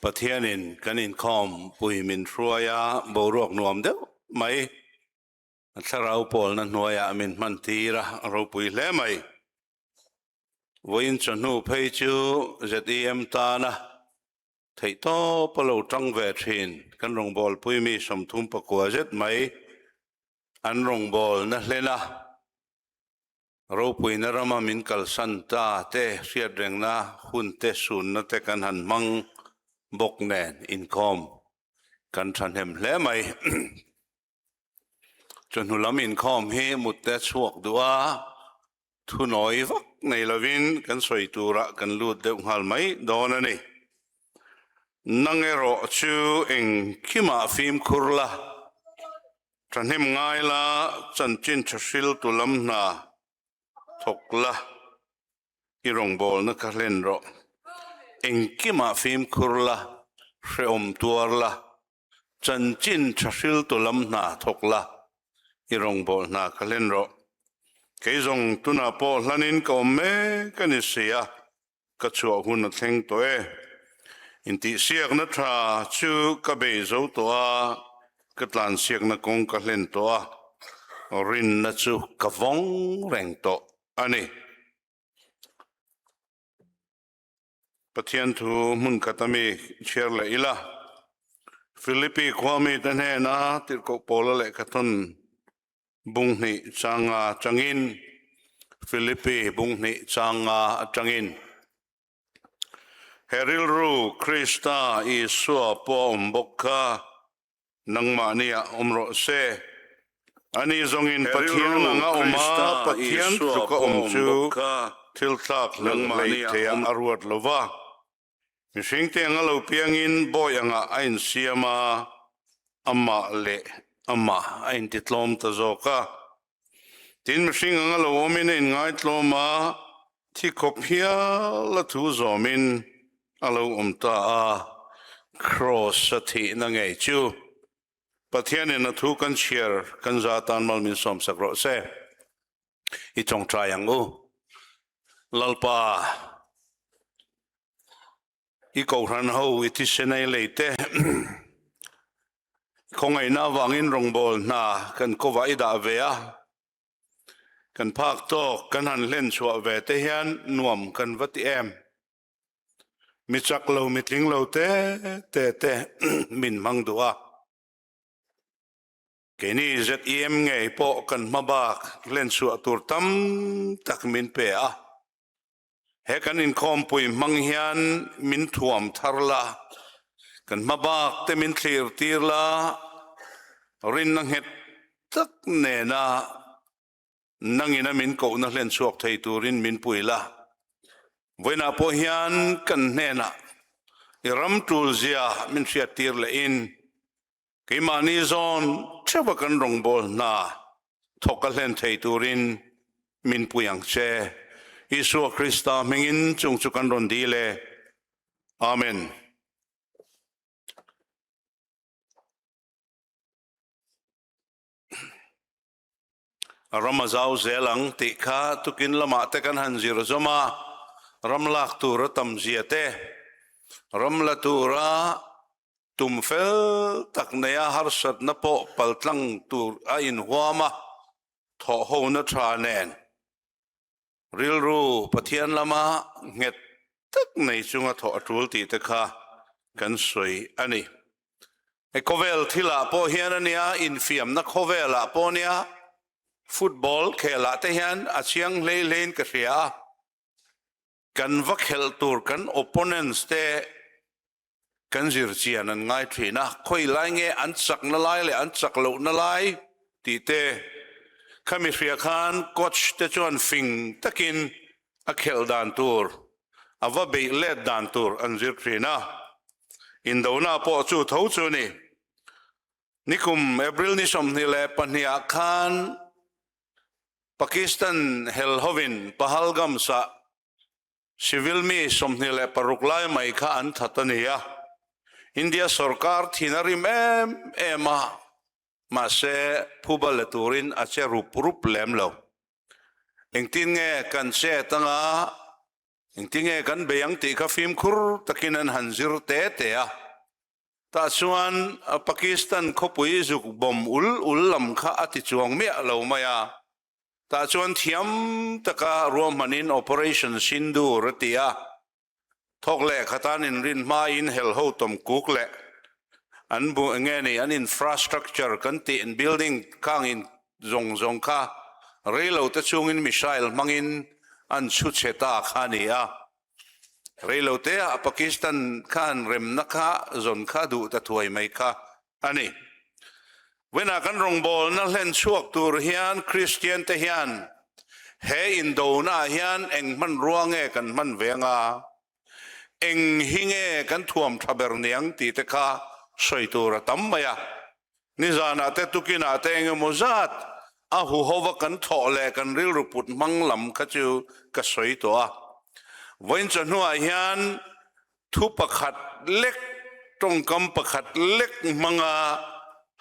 Pathianni Chawhnu Inkhawm pui min thruaya borok nuam deuh mai tharau pol na hnuaya min hmantira ro pui hle mai voin chanu phei chu ZEM ta na thei to palo tang ve thin kan rong bol pui mi som thum pakwa zet mai an rong bol na hlena ro pui na rama min kal san ta te riat reng na hun te sun na te kan han mang bok nen Inkhawm kan than hem hle mai chanu lam Inkhawm hi mut te chuak dua thu noi vak nei lovin kan soi tura kan lut deuh hal mai don ani nangero chu eng kima phim khurla thanem ngai la chanchin thashil tulam na thokla irong bol na kalen ro eng kima phim khurla hreom tuarla chanchin thashil tulam na thokla irong bol na kalen ro keizong tuna po hlanin ko me kanisia kachua hun theng toe inti siak na tha chu ka be zo toa katlan siak na kong ka len toa rin na chu kavong reng to ani pathian thu mun katami cher la ila Philippi kwami tanhe na tir ko pola le kathon bung ni changa changin Philippi bung ni changa changin Rilru Krista isua po umboka nangmania umro se ani zongin pathian nga uma pathian tuka umchu tiltak nangmania thea arwat lova mishing te nga lo piangin boy anga ain siama amma le amma ain titlom ta zoka tin mishing nga lo omin in ngai tloma thi kopia la thu zomin alo umta a cross sathi na ngai chu pathian na thu kan share kan za tan mal min som sakro se I chong trayang u lalpa I Kohhran ho iti senai leite kongai na wangin rongbol na kan kova ida vea kan phak to kan han len chua ve te hian nuam kan vati em mi chak lo mi tling lo te min mang dua keni ZEM ngei po kan mabak len chua tur tam tak min pe a he kan Inkhawmpui mang hian min thuam tharla kan mabak te min thlir tirla rin nang het tak ne na nangina min ko na len chuak thei turin min puila voina po hian kan nena iram tul zia min sia tir le in keimani zon cheva kan rong bol na thokal len thei turin min puyang che Isu Krista mengin chung chukan ron dile amen Ramazau zelang tikha tukin lama tekan hanzir zoma ramlak tura tamziate ramla tura tumfel taknaya harsat na po paltlang tur ain huama tho ho na tranen Rilru pathian lama nget tak nei chunga tho atul ti te kha kan soi ani e kovel thila po hian ania in fiam na khovela po nia football khela te hian achiang lein ka ria kan va khel tur kan opponents te kan zir chian an ngai thina khoi lai nge an chak na lai le an chak lo na lai ti te khami ria khan coach te chuan fing takin a khel dan tur ava be let dan tur an zir thina in dona po chu tho chu ni nikum April ni som ni le pania khan Pakistan helhovin pahalgam sa civil mi somni le paruklai mai kha an thatania India sarkar thinarim ema ma se phubal turin ache rup lem lo engtin nge kan se tanga intinge kan beyang ti ka film khur takinan hanzir te a ta chuan Pakistan khopui zuk bom ul lam kha ati chuang me lo maya ta chuan thiam taka ruam manin operation sindu ratia thok le khatan in rin ma in hel ho tom kuk le an bu nge ni an infrastructure kan ti in building kang in zong kha reilo ta chung in missile mangin an chu cheta khani a reilo te a Pakistan khan rem na kha zon kha du ta thuai mai kha ani wena kan rong bol na len chuak tur hian Christian te hian he in do na hian eng man ruange kan man venga eng hinge kan thuam thaber niang ti te kha soitura tam maya nizana te tukina te eng mozat a hu hova kan thole kan rilru put manglam kha chu ka soito a voin chanua hian thu pakhat lek tongkam pakhat lek manga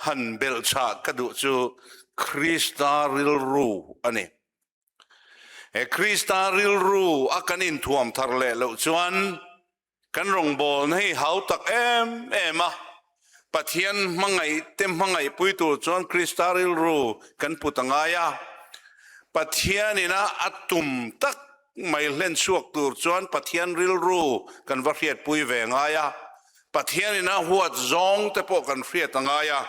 han bel cha kadu chu Krista Rilru ani e Krista Rilru akanin thuam thar le lo chuan kan rong bol nei hau tak em a pathian mangai tem mangai puitu chuan Krista Rilru kan putangaya pathianina atum tak mai len suak tur chuan pathian Rilru kan va hriat pui ve ngaya pathianina huat zong te po kan hriat angaya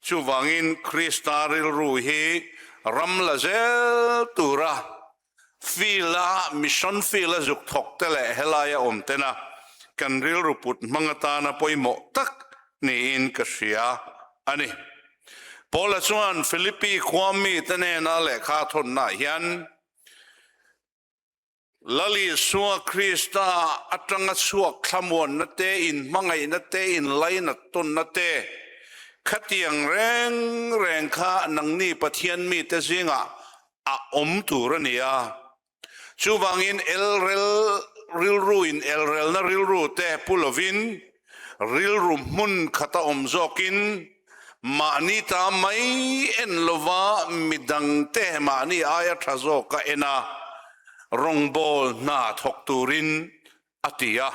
chu wangin Krista Rilru hi ramla zel tura fila mission fila zuk thok te le helaya om tena kan Rilru put mangatana poimo tak ni in kasia ani pola chuan Philippi khwami tane na le kha thon na hian lali suwa Krista atanga suak khamon na te in mangai na te in laina ton na te khatiang reng kha nangni pathian mi te zinga a om turania chuwangin rilru in elrel na rilru te pulovin rilru mun khata om zokin mani ta mai en lova midang te mani aya thazo ka ena rongbol na thok turin atia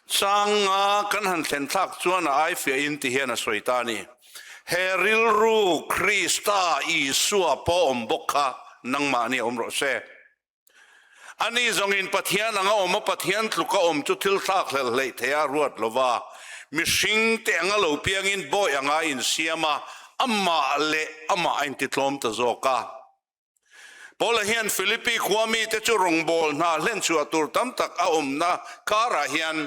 changa kan han thlen thak chuan ai fe in ti hian a soitani he rilru Krista Isua po ombokha nangmani omro se ani zongin pathian anga oma pathian tluka om chu thil thak hlel hlei thea ruat lova mishing te anga lo piangin boy anga in siama amma le ama in titlom ta zoka pola hian Philippi khwami te chu rongbol na len chu atur tam tak a om na kara hian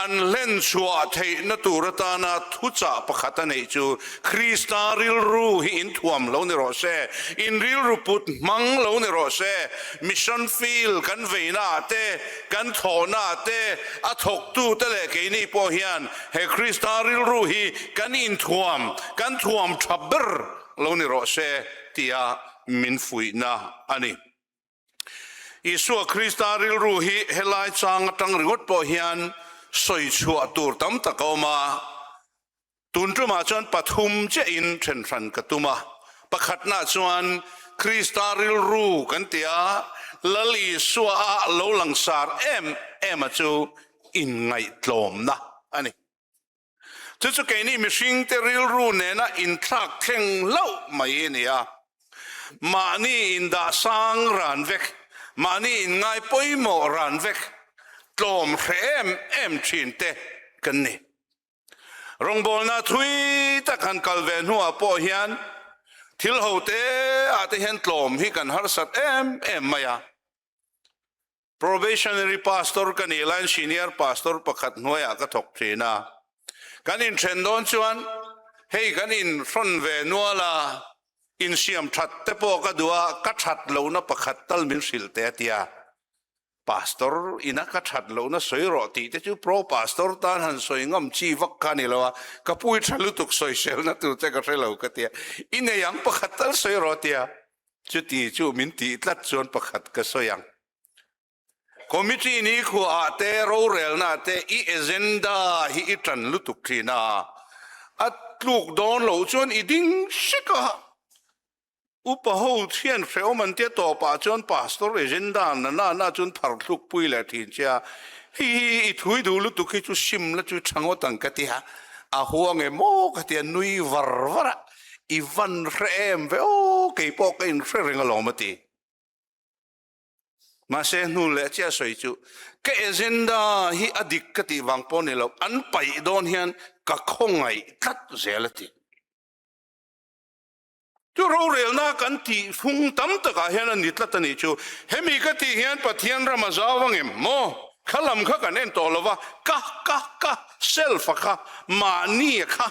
an len chua thei na turata na thucha pakhata nei chu Krista Rilru hi in thuam lo ni ro se in Rilru put mang lo ni ro se mission field kan veina te kan thona te a thok tu te le ke ni po hian he Krista Rilru hi kan in thuam thaber lo ni ro se tia min fui na ani Isua Krista Rilru hi helai chang tang ringot po hian soi chua tur tam takoma tuntruma chuan pathum che in then than katuma pakhatna chuan Krista Rilru kan tia lali suwa lo langsar em chu in ngai tlom na ani chu ke ni mishing te Rilru ne na in thak thleng lo mai nia mani in da sang ran vek mani in ngai poimo ran vek tlom em chin te kan ni rongbol na thui ta kan kalven huwa po hian thil ho te ate hen tlom hi kan har sat em maya probationary pastor kan elan senior pastor pakhat noya ka thok thina kan in thendon chuan hei kan in ron ve nuala in siam that te po ka dua ka that lo na pakhat tal min sil te tia pastor ina ka that lo na soiro ti te chu pro pastor tan han soingam chi vak ka ni lo ka pui thalu tuk soi sel na tu te ka thelo ka tia ine yang pakhat tal soiro tia chu ti chu min ti tlat chon pakhat ka soyang committee ni khu a te ro rel na te I agenda hi itan lu tuk thina at luk don lo chon iding shika อุปโภคเทียนเขียวมันเตี้ยต่อป่าจนป่าสตอร์เอเจนดาน่าจนผักทุกปุยแหละทีเจ้าฮีถุยดูลุตุกิจุชิมแล้วจุช่างว่าตั้งกติฮะอาหัวเงโมกตินุยวรวระอีวันเริ่มเวโอเกี่ยปอกอินเรื่องลงมาตีมาเซนูเลเจ้าสวยจุเกเอเจนดาฮีอดีตกติวังปนนี่เราอันไปโดนเฮียนกะคงไงทัดเจลตีจูเราเรียนนักันที่ฟุงตั้มตะกาเฮียนนิดละตันนี่จูเฮมิกติเฮียนปะเทียนรามาจาวังเอ็มโมขลัมข้ากันเอ็นตัวละวะกะเซลฟ์ค่ะมานี่ค่ะ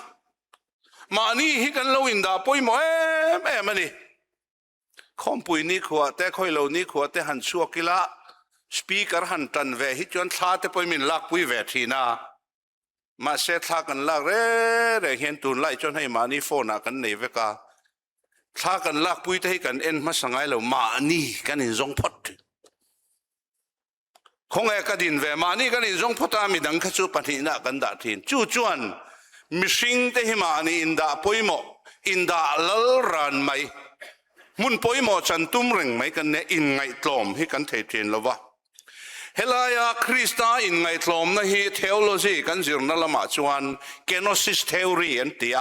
มานี่ฮิกันเราอินดาปอยโมมันนี่คอมปุยนี่ขวดแต่คอยเรานี่ขวดแต่หันชัวกิละสปีกเกอร์หันตันเวฮิจวนท่าแต่ปอยมินลักปุยเวทีน่ามาเสร็จท่ากันลักเร่เห็นตุนไล่จนให้มานี่โฟนกันในเวกาท่ากันลักปุยแต่ให้กันเอ็นมาสังไงเรามานี่กันอินจงพอดคงเอกดินเวมานี่กันอินจงพอดอามิดังขจูปนินากันดาทินจู่จวนมิสิงแต่ให้มานี่อินดาปอยโมอินดาลลรันไม่มุนปอยโมจันตุ้มเร่งไม่กันเนี่ยอินไงตลอมให้กันเทียนละวะเฮลายาคริสตาอินไงตลอมนะฮีเทโอโลจีกันจิรนัลมาจวนเกโนซิสเทอรีอันเตีย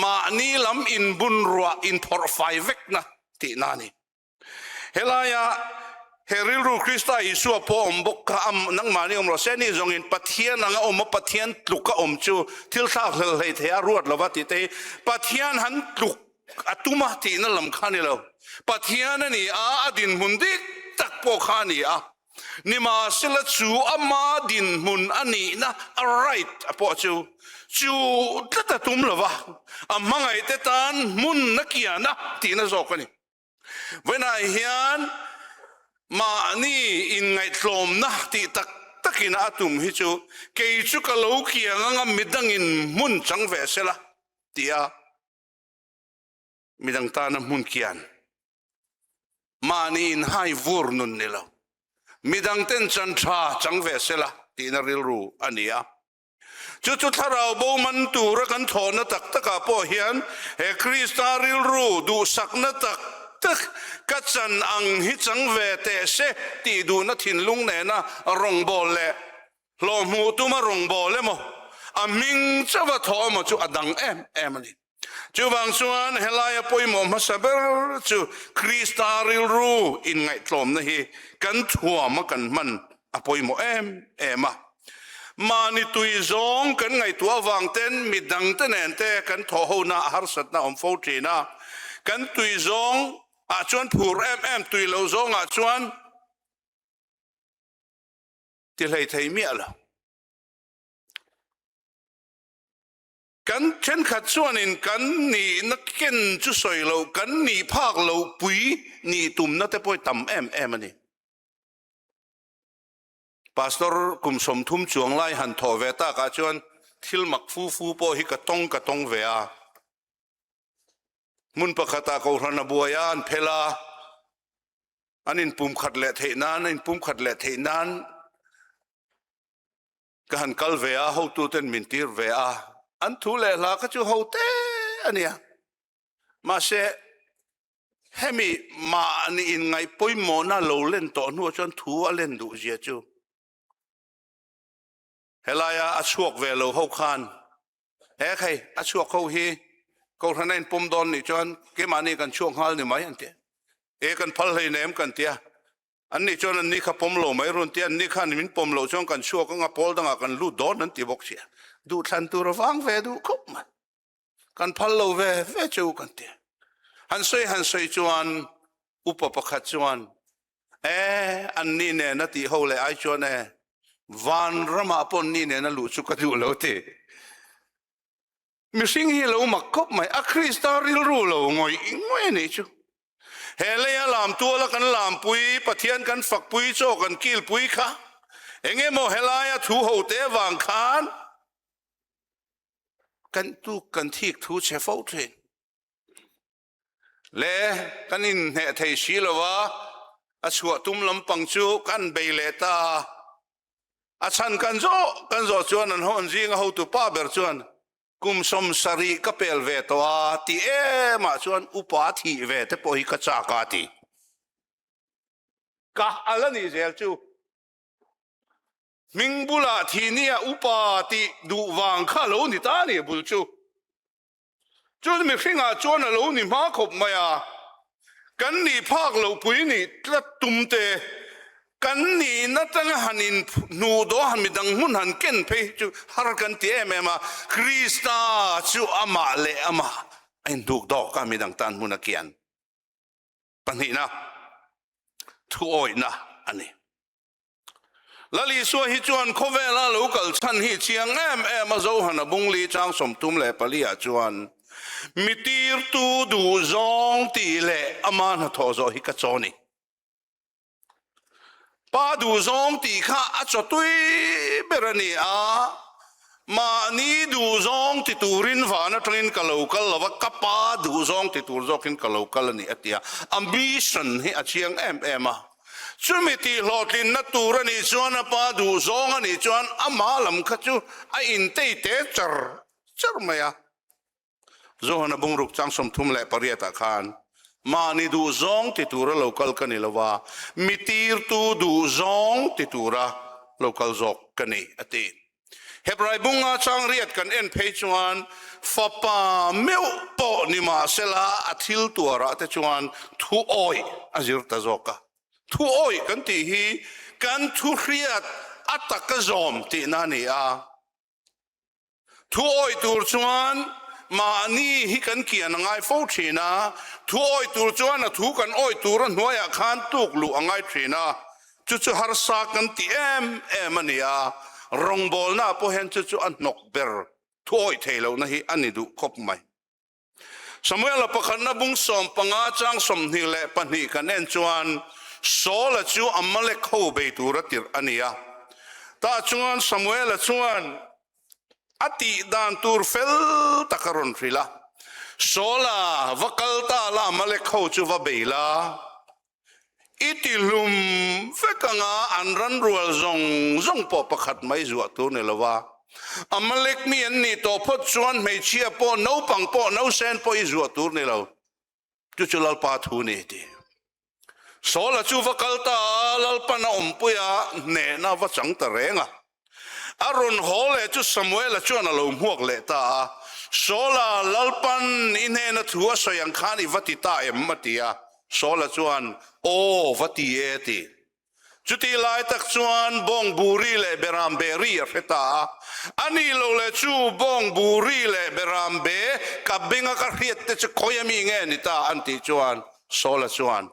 มานี่ลำอินบุนรัวอินพอร์ไฟเวกนะตีนานี่เฮลายาเฮริลรูคริสตาอิสัวพอมบกกะอัมนังมานี่อมรอเซนี่จงอินปัทเทียนนังอมปัทเทียนลุกกะอมจูทิลซาเลยเทียรวดละวะติเตปัทเทียนหันลุกอตุมาตีนั่นลำคันนี่เราปัทยานี่อาดินมุนดิตักโปขานี่นี่มาสิละจูอามาดินมุนอันนี้นะอะไรปอจูตัดตุ้มละวะอามังไอเตตันมุนนักยานะตีน่ะจอกนี่เวลาเฮียนมานี่อินไงตลมนะตีตักอินอาตุมฮิจูเกยจูกะโลกียงงมิดังอินมุนจังเวเสละตีมิดังตานะมุนเกียนมานี่อินไฮวูร์นุนนี่เรามิดังเต้นจันทราจังเวเสละตีนริลรูอันนี้จุดถ้าเราโบมันตูระกันถอนตักตะกาโปเฮียนเฮคริสตาริลรูดูสักนตักกัจจันอังฮิจังเวเตเสตีดูนัทินลุงเนนะรองบอลเล่ลมูตุมารองบอลเล่โมอามิงจะว่าถอมาจูอดังเอ็มนี่จูบางส่วนเฮลายปอยมอมาสเบอร์จูคริสตาริลรูอินไงตลอมนะฮีกันทัวมากันมันอปอยมอเอมามานี่ตุยซองกันไงตัววางเต้นมีดังเต้นเต้กันทอหูนาฮาร์สัตนาอมฟูจีนากันตุยซองอาชวนผูรตุยเหลาซองอาชวนที่ไหนไทยเมียละกันเช่นขัดส่วนอินกันนี่นักเก็นจุสอยเรากันนี่ภาคเราปุยนี่ตุ่มนั่นแต่ป่วยต่ำมันนี่พาสตอร์กุมสมทุมจวงไล่หันทอเวตากาจวนทิลมักฟูปอฮิกะตงเวียมุนปะขตาโกรณบัวยานเพลาอันนี้ปุ่มขัดเละเทนานอันปุ่มขัดเละเทนานกหันกัลเวียเขาตัวเต้นมินตีร์เวียอันทุเลลาก็จะเอาเตอันเนี้ยมาเสเฮมีมาอันนี้อินไงปอยโมน่าโลเล่นต่อนัวจนทัวเล่นดูเจียจูเฮลายาอชวกเวโลเขาคานเฮ้ใครอชวกเขาฮีเขาท่านนั้นปุ่มดอนนี่จนเกี่ยมานี่กันช่วงฮัลนี่ไหมอันเดียกันพัลเลยเนมกันเดียอันนี้จนอันนี้ขับปุ่มโลไม่รุนเตียนนี่ขันมินปุ่มโลช่วงกันช่วงก็งับพอลดังกันลูดดอนนั่นตีบอกเสียดูทันตัวระวังเวดูคุบมันกันพัลโลเวจูกันเดียหันสวยจวนอุปปักจวนอันนี้เนี่ยนาทีเขาเลยไอจวนวันรำมาปนนี่เนี่ยนะลูกสุกดูเลวเตมิสิงฮีเลวมักคบไหมอะคริสตาริลรูเลวงอยนี่จูเฮเลยลามตัวละกันลามปุยปะเทียนกันฝักปุยโจกันกิลปุยค่ะเองโมเฮลายาทูหูเตวางคานกันตุกันทีกทูเชฟเอาเทนเล่กันอินเหตุชีลวะอาชัวตุมลำปังจูกันเบลตาอาชันกันโจจวนนั่นหอนจิงเขาตุป้าเบอร์จวน กุมสมสรีก็เปลเวตัวตีมาชวนอุปาทิเวทปหิกจากาติกะอะไรนี่เซลจูมิงบุลาทีนี้อุปาติดูวังข้าโลนิตานี่บุลจูจูมีฟิงอาจวนโลนิมาขบมากันนี่ภาคโลปุยนี่ละตุมเตกันนี่นัดงหันินนูโดหันมิดังมุนหันเก่นไปจูฮาร์กันเตะแม่มาคริสตาจูอามาเลอามาไอ้ดูดอกกันมิดังตันมุนเกียนปัญหานะทุโอยนะอันนี้แล้วลีสัวฮิจวนโคเวลาลูกลชันฮิเชียงมาโจหันบุงลีจางสมทุมเลปลีอาจวนมิตีร์ตูดูจงตีเลอามานะทอโจฮิกจอนีป้าดูจงตีข้าอัจตุยเบรนีอามานี่ดูจงติตูรินฟานะทรินกะโลกลว่ากับป้าดูจงติตูจกินกะโลกลนี่อติยาอัมบิชันฮิอาเชียงมาจุมิตีหลอดลินนัตูรนี่จวนป้าดูจงนี่จวนอามาลำขจูไออินเตเตจร์มายาโจฮันบุงรุกจังสมทุมเลปริยตะคานมานี่ดูจงติตูระโลกลกันนี่ละว่ามิตีร์ตูดูจงติตูระโลกลจกกันนี่อติเฮบไรบุงอาจังเรียดกันเอ็นเพจวันฟาปาเมวปอนิมาเซลาอธิลตัวระเตจวนทูโอยอาจิรตะจกะทูโอยกันตีฮีกันทูเรียดอัตตะกะจอมตีนานี่อาทูโอยตูจวนมานี่ฮิกันเกียนง่ายฟูชีนะทูโอยตูจวนนะทูกันโอยตูรันหัวอยากขันตุกลุง่ายชีนะจุฮาร์ซากันตีมันนี่อารงบอลน่าพอเห็นจุอันนกเบอร์ถ้วยเทลนะฮีอันนี้ดูครบไหมสมัยเราประคันนับบุงสมปังอาจังสมนิเลปนิกันเอ็นจวนโซละจูอัมมาเล็กเข้าไปตูรติรอันนี้ตาจวนสมัยละจวนอติดานตูร์เฟลตะกรุนฟิลาโซลาวกัลตาลามาเล็กเข้าจูวะเบลาอิติลุมเฟกังอันรันรัวจงปอประคัดไม่จวดตัวนี่ละว่าอเมริกมีอันนี้ตัวพดชวนไม่เชียปอโนปังปอโนเซนปออีจวดตัวนี่ละจุลลปาทูนี่ดีโซลจูวกัลตาลลปนาอมปุยาเนน่าวจังตะเรงอรุณโฮเลจุสมัยละจวนอารมณ์หวกเลตาโซลาลลปันอินเฮนทัวสยังขานิวัติตามัติยาโซลจวนโอวัติเอติจุติลายตักจวนบงบุรีเลเบรามเบรีเฟตาอันนี้โลเลจูบงบุรีเลเบรามเบกับเบงกะเรียตจะคอยมีเงินนิตาอันติจวนโซลจวน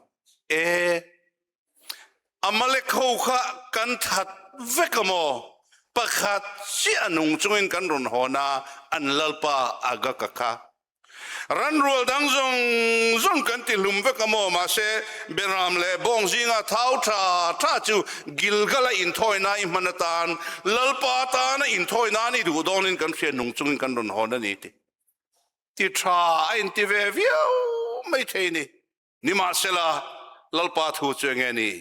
อมาเลกเขาขะกันทัดเวกโมประคัดเสียนุงจงกันรุนหอนาอันลลปาอากะกะคะรันรัวดังจงกันติลุมเวกโมมาเซเบรามเลบงจิงาท้าวท่าจูกิลกะละอินทอยนาอิมันตานลลปาตานะอินทอยนานี่ดูดอนินกันเสียนุงจงกันรุนหอนานี่ติทราอินติเววิวไม่เทนี่นิมาเซลาลลปาทูจงเงนี่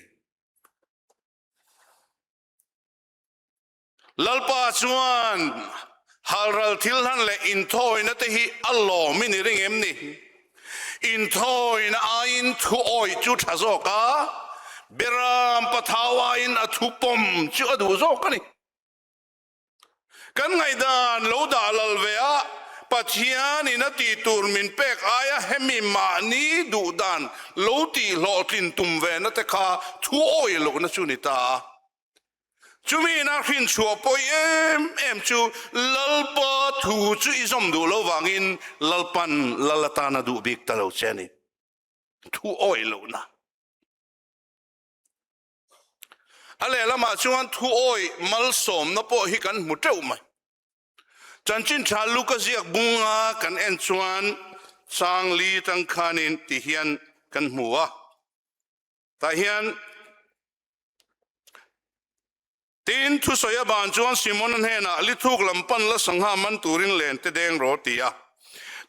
ลลปาจวนฮารัลทิลฮันเลอินทอยนั่นเตหิอัลลอฮ์มินิริงเอ็มนี่อินทอยนั่นอินทุโอยจุดฮะโซกาเบรามปะทาวาอินอัทุปมจุดฮะโซกานี่กันไงดานโลดาลลเวียปัจจัยนี่นัตีตูร์มินเป็กอายะเฮมิมานีดูดานโลตีโลตินตุมเวนัตข้าทุโอยโลนัชุนิตาจูมีนักหินชัวปอยจูลลปะทูจูอิสมดูโลวางินลลปันลลตานาดูบิกตะโลเชนี่ทูโอยโลนะอะไรละมาชวนทูโอยมัลสมนับปอฮิกันมุดเจ้าไหมจันจินชาลูกเสียกบุงอากันเอ็นชวนสางลีตังคานินติเฮียนกันหัวตาเฮียนตีนทุสยาบานจวนซิมอนเฮนะลิทุกลำปันละสังหามันตูรินเลนเตเดงโรตียา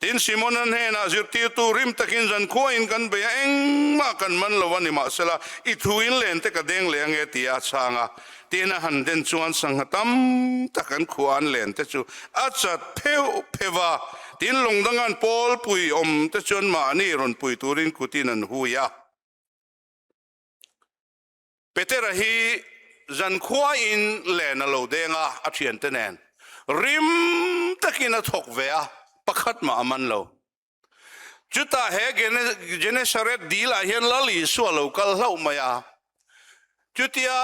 tin Simon an he na zirti tu rim takin zan khuah in kan be eng ma kan man lawani ma sela I thuin len te ka deng le ange tia changa tina han den chuan sanghatam takan khuan len te chu achat phewa tin longdangan pol pui om te chon ma ni ron pui turin kutin an huya Petera hi zan khuah in len alo denga a thian te nen rim takin a thok ve a pakhat ma aman lo chuta he Genesaret dil a hian lali sualo kal hlau maya chutia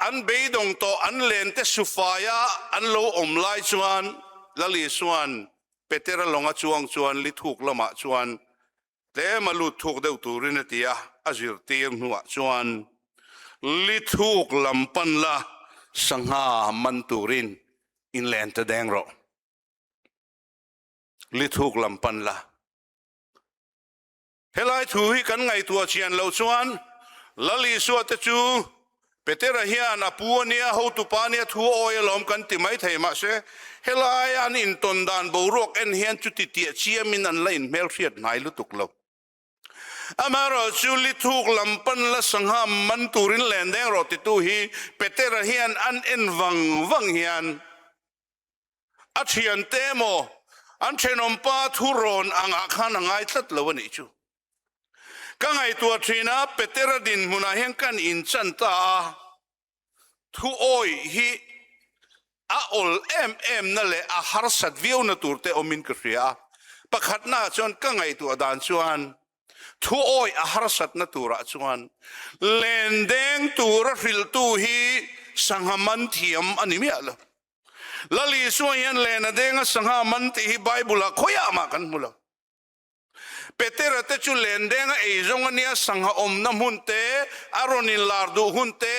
an beidong to an len te sufaya an lo om lai chuan lali chuan Petera longa chuan li thuk lama chuan te malu thuk deuh turin atia azir tir nuwa chuan li thuk lampan la sangha man turin in len te deng ro li thuk lampan la helai thu hi kan ngai tua chian lo chuan lali suat te chu Petera hian apuania ho tu pania thu oilom kan ti mai thei ma se helai an in ton dan borok en hian chu ti tia chiamin an lain mel riat nai lu tuk lo amaro chu li thuk lampan la sangha man turin len deng ro ti tu hi Petera hian an en wang hian a thian te mo an thenom pa thuron anga khan angai tlat lo ani chu ka ngai tua thina Petera din huna hian kan in chanta thu oi hi a ol em na le a har sat viu na turte omin ka ria pakhat na chon ka ngai tua dan chuan thu oi a har sat na tura chuan len deng tura ril tu hi sanghaman thiam ani mi ala lali suayan lena denga sangha man ti hi Bible khoya ma kan mulo Petera te chu len denga e zongania sangha om na munte aronin lardu hunte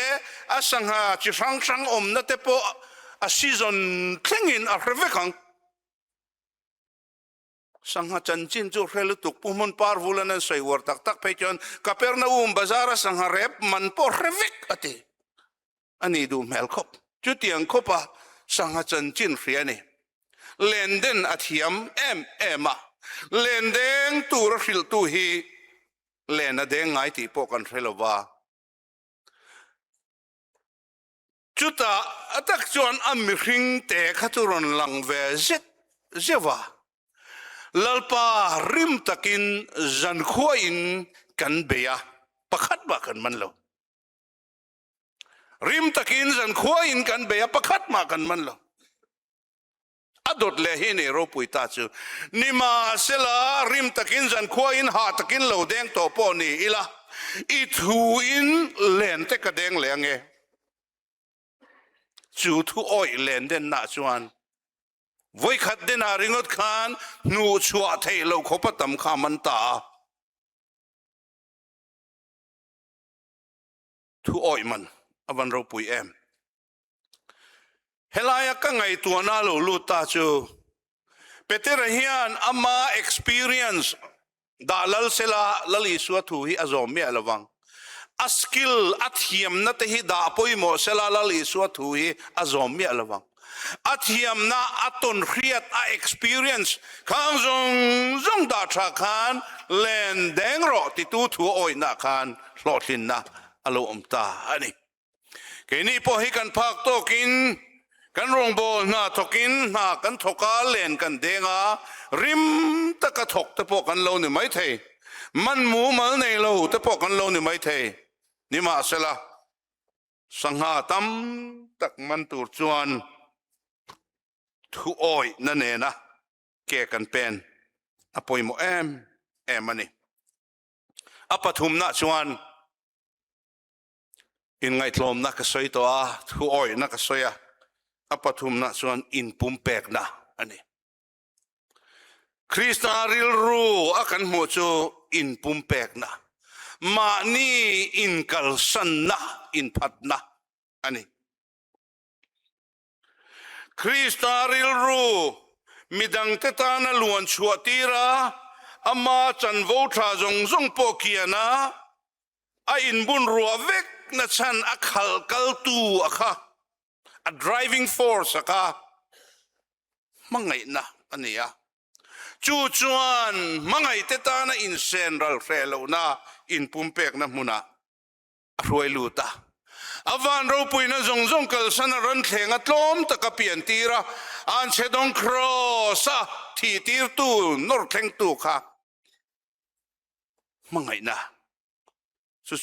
a sangha chi sang om na te po a season klingin a revekang sangha chanchin chu relu tuk pumun par vulan soi war tak pe chon Kapernaum bazara sangha rep man po revek ati ani du melkhop chu tiang khopa sangha chanchin riani lenden athiam ema lendeng tur ril tu hi lena deng ngai ti po kan relowa chuta atak chuan amring te khaturon lang ve zewa lalpa rim takin zan khuain kan beya pakhat ba kan man lo rim takin zan khuain kan beya pakhat ma kan man lo adot le hi ne ro pui ta chu nima sela rim takin zan khuain ha takin lo deng to po ni ila I thu in len te ka deng le nge chu thu oi len den na chuan voi khat den a ringot khan nu chua thei lo khopa tam kha man ta thu oi man avan ro pui em helaya ka ngai tua na lo lu ta chu Petera hian ama experience dalal sela lali suwa thu hi azom me alawang a skill athiam na te hi da poimo sela lali suwa thu hi azom me alawang athiam na aton khriat a experience khang zong da tha khan len deng ro ti tu thu oi na khan hlotlin na alo omta ani keni po hi kan phak to kin kan rong bol na thokin na kan thoka len kan denga rim ta ka thok te po kan lo ni mai thei man mu mal nei lo te po kan lo ni mai thei ni ma sela sangha tam tak man tur chuan thu oi na ne na ke kan pen apoi mo em ani apathum na chuan in ngai tlom na ka soi to a thu oi na ka soya apathum na chuan in pumpek na ani Krista Rilru akan mo chu in pumpek na ma ni in kalsan na in phat na ani Krista Rilru midang te ta na luan chuatira ama chan vo tha zong po kiana a in bun ruwa vek na chan akhal kal tu akha a driving force aka mangai na ania จูจวนมังไงเตตานะอินเซนรัลเฟลนะอินปุ่มเป็กนะมุนะรวยลูตาอวันเราปุยนะจงกัลสันรันเทงอัตลมตะกเปียนตีระอันเชดงครอสะที่ตีร์ตูนอร์เทงตูค่ะมังไงนะ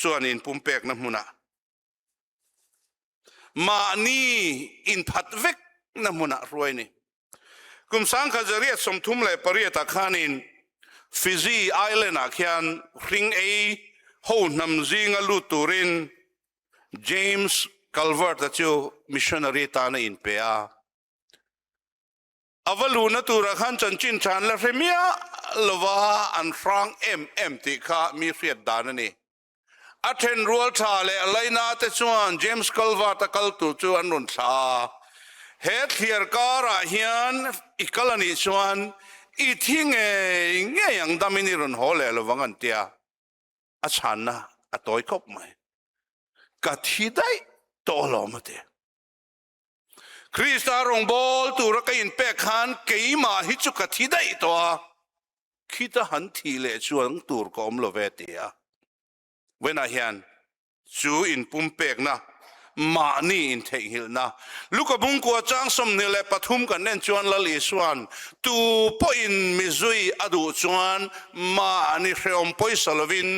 ส่วนอินปุ่มเป็กนะมุนะมานี่อินพัดเวกนะมุนะรวยนี่กุมสังขจริยสมทุมเลยปริยตะขานินฟิจีไอแลนด์อาคิยันริงเอโฮนำจิงอลูตูรินเจมส์คัลเวิร์ตตะจู Missionary ตานะอินเปียอวลูนตูระขันจันจินชานและเรมียลวาอันฟรังติค่ะมีเฟียดดานนี่อัทเทนรัวชาเลอะไรนาเตชวนเจมส์คัลเวิร์ตคัลตูจูอันนุนชาเฮดเฮียร์การะเฮียนอีกลานิชวนอีทิ้งเงี้ยยังดามินิรุนโฮเลลวังอันเตียอาชานะอตอยคบไหมกัดที่ได้โตลอมเตคริสตารงบอลตูระกินเปกขันเกี่ยมาฮิจุกัดที่ได้ตัวคิดหันทีเลชวนตูร์กอมโลเวเตียเวนาเฮียนจูอินปุ่มเปกนะมานี่อินเทหิลนะลูกบุงกัวจ้างสมนิเลปฐุมกันเน้นจวนละลิสวนตูปอินมิซุยอดูจวนมานี่เรียมปอยสลวิน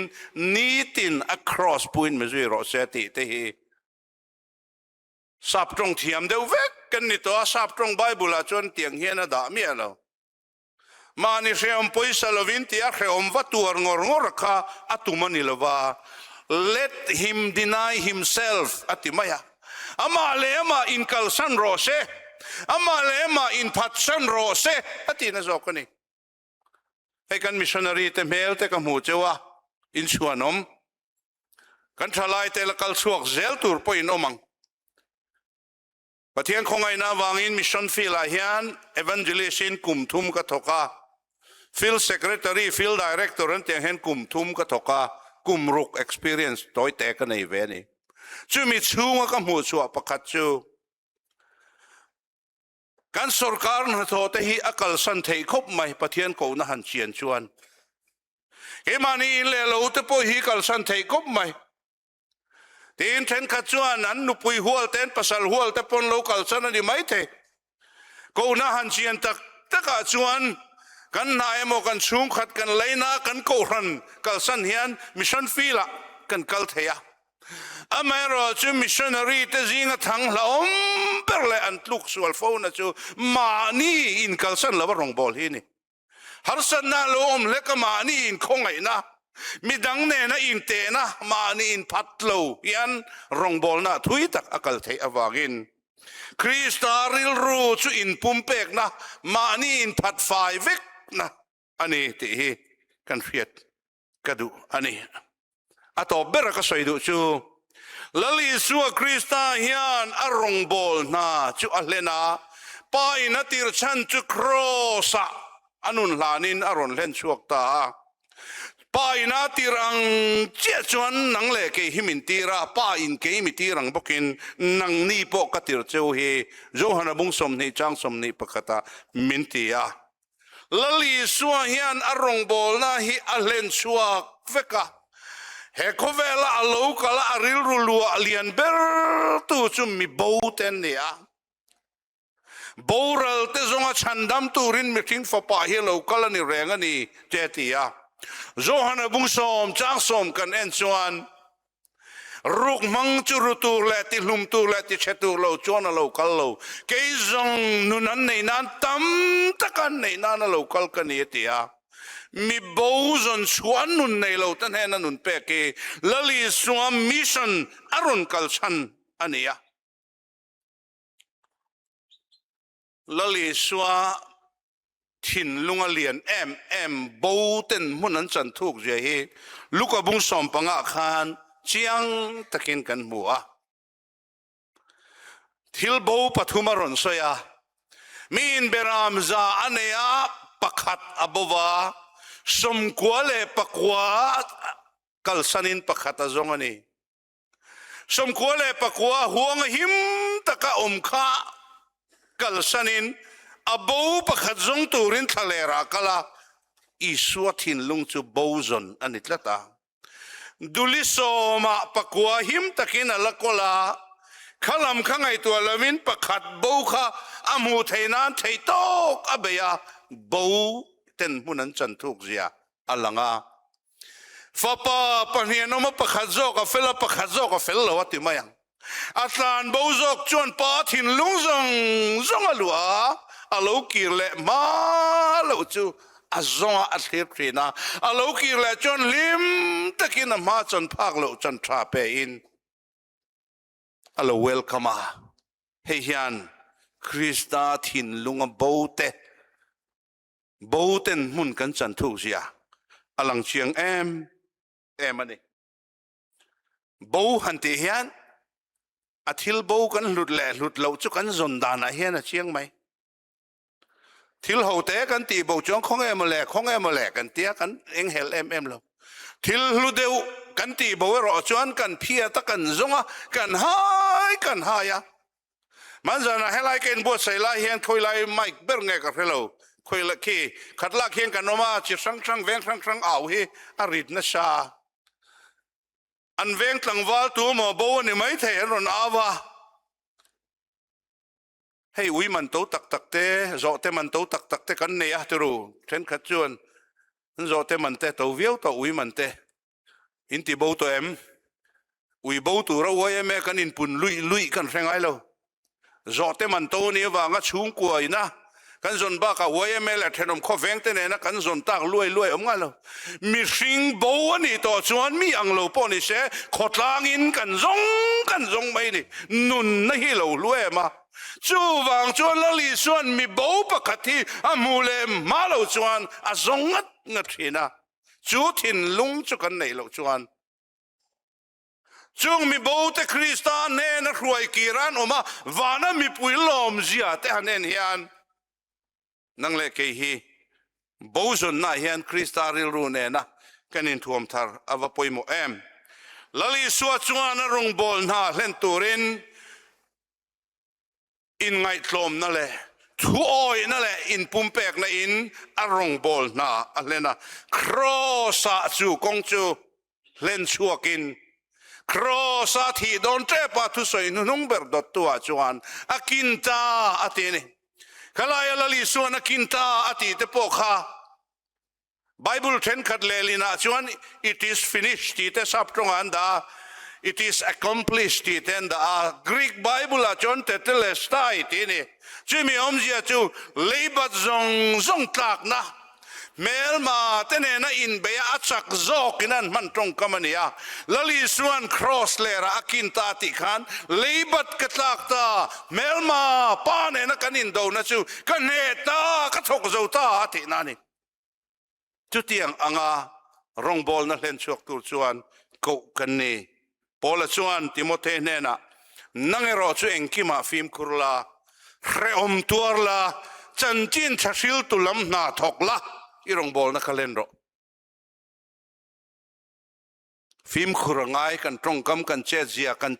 นีติน across ปุยนมิซุยรอเซติเตฮีสับตรงเทียมเดวเวกกันนี่ตัวสับตรงไบเบิลจวนเตียงเฮียนดามีอะไรมานี่เรียมปอยสลวินที่อาเรียมวัตถุงอร์ค่ะอัตุมันนิลวาLet him deny himself อติมายาอามาเลมาอินคัลสันโรเซอามาเลมาอินพัดสันโรเซอตินะจอกนี่ไอ้กันมิชชันนารีเตเมลเตกัมหูเจวะอินชวนอมกันทลายเตละกัลสวกเซลตูร์ปอินอมังปะเทียนคงไงนาวางอินมิชชันฟิลาฮิอัน Evangelism กุมทุมกะทกาฟิลเซกเรตารีฟิลไดเรกเตอร์นั่นเตียงเห็นกุมทุมกะทกากุมรุก experience ตัวเตะกันในเวนี่จู่มีชูงกับหัวชัวประคัตจู่การสุรการนั่นโทษที่อักลสันเทคบไม่ปะเทียนกูน่าหันเชียนชวนเฮมานี่เลวเราแต่พอฮีกัลสันเทคบไม่ทีนเทนขัดชวนนั้นนุปุยหัวเต้นภาษาหัวแต่ปนเรากัลสันนี่ไม่เทกูน่าหันเชียนตักชวนกันนายโมกันชุ่มขัดกันเลยนะกันโกรันกัลสันเฮียนมิชชันฟีละกันกัลเทียอเมริกาจูมิชชันนารีเตจิงทั้งหลอมเปรเลอันลุกสวลโฟนะจูมานี่อินกัลสันละวรองบอลฮีนี่ฮาร์สันน่าลมเล็กมานี่อินคงไงนะมีดังเนนะอินเตนะมานี่อินพัดโลยันรองบอลนะทุยตักอกัลเทียวากินคริสตาริลรูจูอินปุ่มเปกนะมานี่อินพัดไฟเวกนะอันนี้ที่กันเฟียดกระดูอันนี้อัตบเบรกสวยดูจูลลิสัวคริสตาเฮียนอารมณ์บอลนะจูอัลเลนะไปนัติรชันจูครอสะอันุนลานินอารมณ์เล่นชวกตาไปนัติรังเจ้าจวนนังเล่เกหิมินตีระไปอินเกหิมิตีรังบุกินนังนี่ปกติรเจ้าเฮโจฮันบุงสมนิจังสมนิปกตามินตียาลลิสัวเฮียนอารมณ์บอลนะฮิอัลเลนชวกเวกะเฮโคเวลาลูกละอริลรูลัวเลียนเบอร์ตูจุมมีบูเตนเนี่ยบูรัลเตจงชันดัมตูรินมิทิงฟปาเฮลูกละนี่แรงนี่เจติยาโจฮันบุงสมจ้างสมกันเอ็นชวนรุกมังจุรุตูเลติลุมตูเลติเชตูโลจวนโลกัลโลเกยจงนุนันในนั้นตั้มตะกันในนั้นโลกัลกันนี่ติยามีบูจนชวนนุนในโลตันเฮนันุนเปกลลิสวามมิชชันอรุณกัลชันอันนี้ลลิสวาทินลุงเลียนบูเต็นมุนันจันทุกเจฮีลูกบุงสมปังอาคารเชียงตะกินกันบัวทิลบูปฐุมารอนสยามีนเบรามซาอันเนียปักขัดอบัวสมกัวเลปักวากัลสันินปักขัดจงอันนี้สมกัวเลปักวาห่วงหิมตะกะอมข้ากัลสันิน abo pakhat zong turin thalera kala isua thin lung chu bozon anitlata duliso ma pakwa him takin alakola khalam khangai tu alamin pakhat bo kha amu theinan theitok abeya bo ten munan chanthuk zia alanga fapa panianoma pakhat zo ka fela pakhat zo ka fel lo ati mayang atlan bo zok chuan pa thin lung zong alua alo kirle ma lo chu azonga athir trina alo kirle chuan lim takin ma chan phak lo chan tha pe in alo welcome hei hian Krista thin lunga bote boten mun kan chan thu sia alang chiang em ani bo han ti hian athil bo kan lut lo chu kan zon dan a hian a chiang mai thil ho te kan ti bo chong khong em le kan tia kan eng hel em lo thil lu deu kan ti bo ro chuan kan phia ta kan zonga kan haya manzana helai ken bo sai lai hian khoi lai mike ber nge ka hello khoi la ki khatla khian kan noma chi sang veng sang au hi a rit na sha an veng tlang wal tu mo bo ni mai the ron awa hei ui man to tak te zo te man to tak te kan neih te ru then khat chuan zo te man te to viau to ui man te in ti bo to em ui bo tu ro wa em kan in pun lui kan hrengai lo zo te man to ni wa nga chung ko ina kan zon ba ka wa em la thenom kho veng te ne na kan zon tak lui om nga lo mi hring bo ani to chuan mi ang lo po ni se khotlang in kan zong mai ni nun na hi lo lue ma chu wang chuan la li chuan mi bo pakhathi amule ma lo chuan a zongat na thina chu thin lung chu kan nei lo chuan chung mi bo te Krista ne na hruai kiran oma wana mi puilom zia te hanen hian nang le ke hi bo zon na hian Krista Rilru ne na kanin thuam thar ava poimo em lali suwa chuan a rong bol na hlen turin in ngai tlom na le thu oi na le in pumpek na in arong bol na alena crossa chu kong chu len chuakin crossa thi don tre pa thu soi nu nung ber dot tua chuan akinta atini kalaya lali suan akinta ati te pokha Bible ten khat lelina chuan it is finished te sap tong anda it is accomplished it and the Greek Bible a chon tetelestai tini chimi omzia chu leibat zong tlak na melma tenena in be achak zok inan man tong kamania lali suan cross lera akinta ti khan leibat katlak ta melma pane na kanin do na chu kaneta kathok zo ta ti nani chutiang anga rongbol na hlen chuak tur chuan ko kanni Paula chuan Timothy nena nangero chu engkima film kurla reom tuarla chanchin thashil tulam na thokla irong bol na kalendro film khurangai kan tongkam kan che zia kan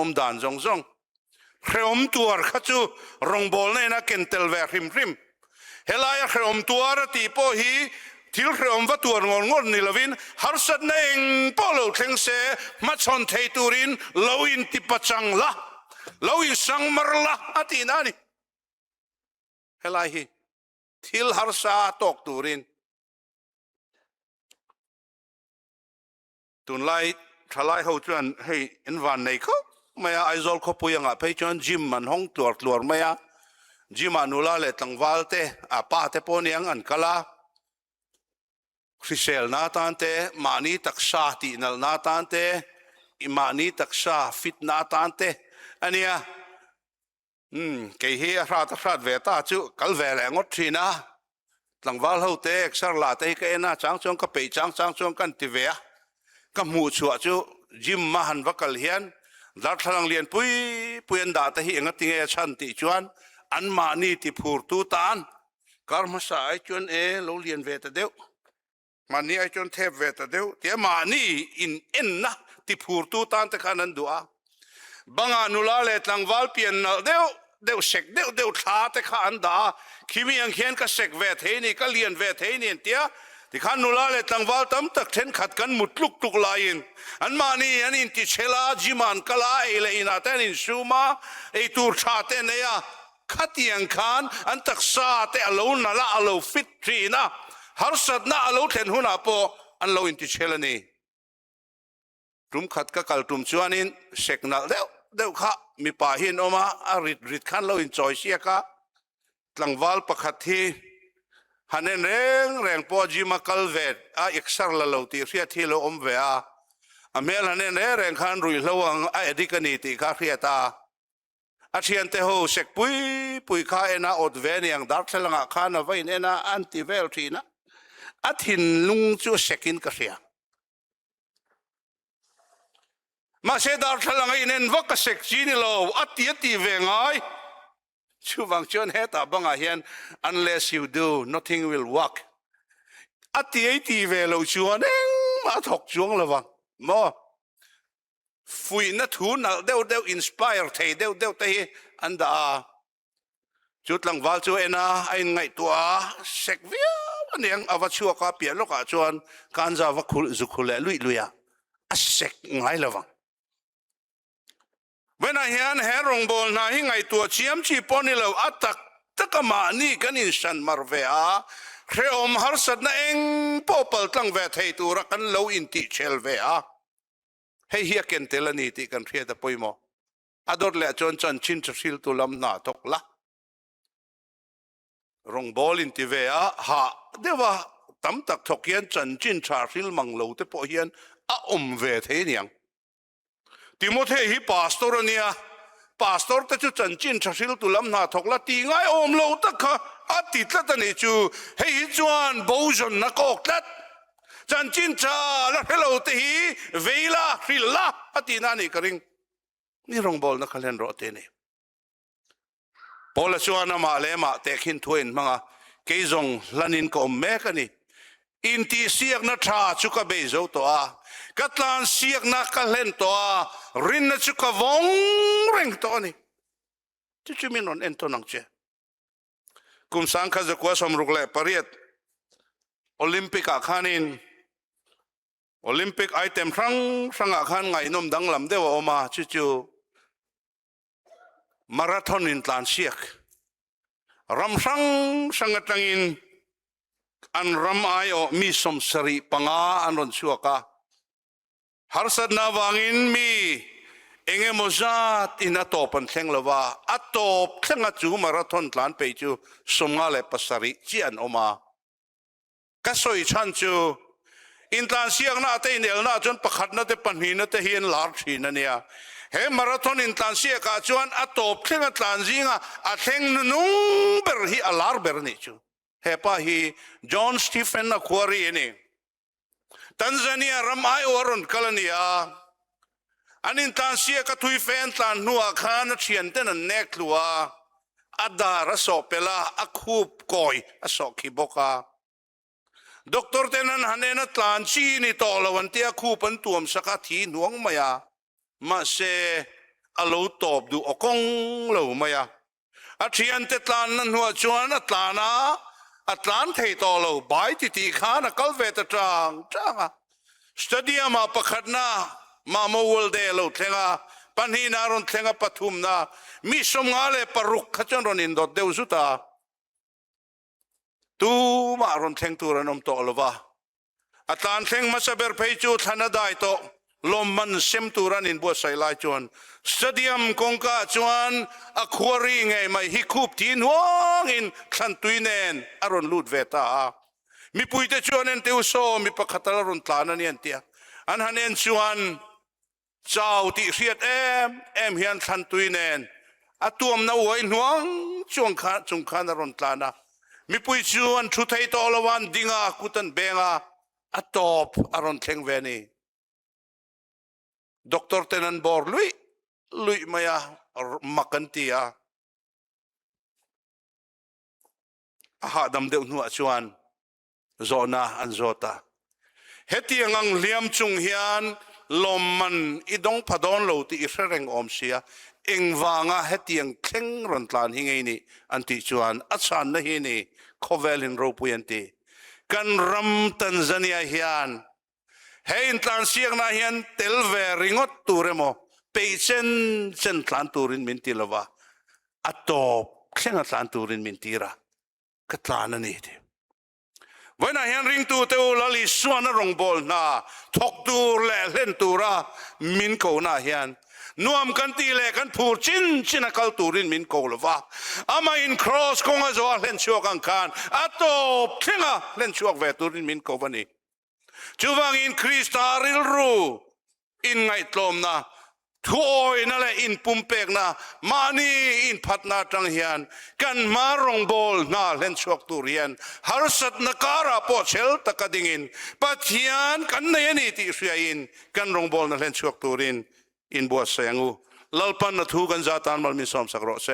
omdan zong reom tuar khachu rong bol na kentel ver rim helaya reom tuar ti po hi thil reom va tuar ngor ni lovin harsat na eng polo thengse machon thei turin loin ti pachang la loin sang marla ati nani helai hi thil harsa tok turin tunlai thalai ho chuan hei enwan nei kho maya aizol kho puyanga pe chuan gym man hong tuar maya gym anula le tlangwalte apa te poniang an kala Krisel natante mani taksa ti nal natante imani taksa fit natante ania ke hi rat veta chu kalvele ngot thina tlangwal ho te exar la te ka ena chang chong ka pe chang chong kan ti ve ka mu chu jim ma han vakal hian dar thlang lian puyen da te hi ngati nge chan ti chuan an mani ti phur tu tan karma sai chuan e lo lian ve ta deu mani ai chon thep ve ta deu te mani in enna ti phur tu tan te khanan dua banga nula le tlangwal pian nal deu เดี๋ยวเสกเดี๋ยวท้าแต่ข้าอันดาคิมียังเขียนก็เสกเวทเฮนี่ก็เลียนเวทเฮนี่เตี้ยที่ข้านุลาเลตังวาลตั้มตักเทนขัดกันมุดลุกตุกลายินอันมานี่อันอินติเชลาจิมันกลาเอเลอินาเตนินซูมาไอตูร์ชาเตเนียขัดยังขานอันตักซาเตอโลนาละอโลฟิตทรีนะฮาร์สัดนะอโลเทนหุนาโปอันโลอินติเชลนี่รุมขัดก็กัลตุมชวนินเสกนัลเดี๋ยวข้ามีป่าหินออกมาริดขันโลอินจอยเสียกะตังวาลประคัดที่ฮันเร่งพอจีมาคัลเวดเอ็กซ์ละโลตีเสียที่โลอมเวอเมลฮันเร่งขันรุยโลวังเอดิกันนี่ตีข้าเสียตาอาเชียนเตโฮเสกปุยข้าเอ็นะอดเวนียงดักเซลังข้านะไว้เอ็นะอันติเวลทีนะอาทินลุงจูเสกินกเสียมาเสดาร์เซลังอินเอ็นวักเสกจีนิโลอัติเวงไอชูวังชวนเฮตาบังอาเฮียน unless you do nothing will work อัติเวโลชวนเองมาถกจวงละวังมอฟุยนัทูนัลเดวอินสปายร์เทเดวเตะอันดาจุดหลังวาลจูเอนะไอไงตัวเสกวิวันนี้อวัชัวก็เปลี่ยนโลกาชวนการจะวักคุจุคุเลลุยอะเสกไงละวังเวลาเห็นรงบอลนะไงตัวเชียมชีปอนี่เราอัตตะกมานี่กันอินสันมารเวอาเรียมฮาร์สัดนะเองพอปลตั้งเวทให้ตัวรักันเราอินติเชลเวอาให้เฮียเกนเทลนี่ที่กันเรียดปอยมออดอร์เล่จนจันชินจะสิลตุลำนาตกละรงบอลอินติเวอาฮะเดี๋ยวว่าตั้มตักทกเฮียนจันชินชาสิลมังโลเตปอเฮียนเวทให้เนี่ยติโมเทฮีพาสตอร์เนี่ยพาสตอร์แต่จู่จันจินชาสิลตุลำนาทกละตีง่ายโลตักค่ะอาทิตย์ละตันนี่จู่ให้จวนบูจนนักอกตัดจันจินชาละเฮโลเตฮีเวลาฟิลละอาทิตย์นั้นนี่กริงนี่รองบอลนักเล่นรอเตนี่พอละชวนมาเลมาเตคินทวินมังอ่ะเกยจงลันินก็แม่กันนี่อินทีเสียกนัทราชุกเบยโจตัวกัตลานเสียกนักเล่นตัวรินนัชุกวงเร่งตัวนี่จู่ๆมีนนเอ็นตัวนังเจกุมสังขจะกว่าสมรุกเล่ปริยัตโอลิมปิกอาคานินโอลิมปิกไอเทมสังอาคารไงนมดังลำเดียวออกมาจู่ๆมาราธอนอินตานเสียกรำสังตังอินอันรำไอโอมีสมสรีปังอาอันรอนชัวกะฮาร์สัดนาวางินมีเองโมจัดอินาโตปันเทงละว่าอัตโตเทงจูมาราธอนตานไปจูสมงาเลปัสริจีอันออกมาก็สวยชันจูอินตานเสียงน่าเตนเอลน่าจนประคัดน่าเตปันหินน่าเตเฮียนลาร์ชีนั่นเนี่ยเฮมาราธอนอินตานเสียกาจวนอัตโตเทงตานจิงอ่ะอัตเทงนุ่งเบอร์ฮีอลาร์เบอร์นี่จูเฮป้าฮีจอห์นสตีเฟนนักควารีนี่ตันซาเนียรำไอโอรุนกัลเนียอันอินตานเสียกทุยเฟนตานนัวขานเชียนเตนันเนกลัวอัดดาระสอบเปล่าอักคูบกอยอสอกิบกาด็อกเตอร์เตนันฮันเนนัตลานชีนี่ตอลวันเตียคูปันตัวมสกัดทีหน่วงมายามาเซอโลตอบดูอกงเหลวมายาอาเชียนเตตลานนันหัวจวนอัตลานาอัตลานเทตอลบายติตีขานะกัลเวตจางอ่ะสตูดิโอมาประคัดนามาโมวลเดลเทงาปันฮีนารอนเทงาปฐุมนามีสมงาเลปรุกขจันรอนินดอดเดวสุตาตูมารอนเทงตูรนอมโตอลวะอัตลานเทงมาสเบอร์เพยจูธนาได้โตลมมันเซมตูรันินบัวไซลายจวนสตูดิโอมกงกาจวนอควารีไงไม่ฮิคูบทีนวงอินขันตุยเนนอารอนลูดเวตามีปุยเตจวนเอนเตอุโซมีปะขัตลารอนตานันเนียนเตียอันฮันเอนจวนเจ้าติเรียดเอ็มเฮียนขันตุยเนนอตัวมนาวยหวงจงขานารอนตานะมีปุยจวนชุดไทยตอลวันดิงากุตันเบงาอตอบอารอนเทงเวนีด็อกเตอร์เตนันบอร์ลุยมายามักันตียอาหาดำเดือดหัวชวนโซนาอันโซตาเฮตีงังเลียมจุงเฮียนลมมันอีดงพดอนโลตีอิสเรงอมเสีย เอ็งวางาเฮตียงเข่งรอนตานหิงไงนี่อันที่ชวนอัศานนะฮีนี่ขอเวลินรูปุยันตีกันรำตันซานียฮิอันเฮอินตานเสียงนะฮิอันเตลเวริงอตตูเรโมเปเซนเซนตานตูรินมินติลวะอัตโตเข่งตานตูรินมินตีระกัตลานันนี่ดิวันนั้นยังริงตูเตวลลิสวนรงบอลนาทกตูเล่เล่นตูระมินโกนาเฮียนนวมกันตีเล่กันผูดชินกัลตูรินมินโกลวะอามาอินครอสคงอาจจะเล่นชัวกันกันอัตโตเข่งเล่นชัวเวตูรินมินโกวันนี้จูวังอินคริสตาริลรูอินไงตลมนะทุโอยนั่นแหละอินปุ่มเปกนะมานี่อินพัดนาจังเฮียนกันมารองบอลนาเล่นชวกตูเรียนฮาร์สัตนักการะปอเชลตะกดิ่งินปัทยานกันเนนี่ที่สุยอินกันรองบอลนาเล่นชวกตูรินอินบัวเสียงูลัลปันนัทูกันจาตานมัลมิสอมสักรอเซ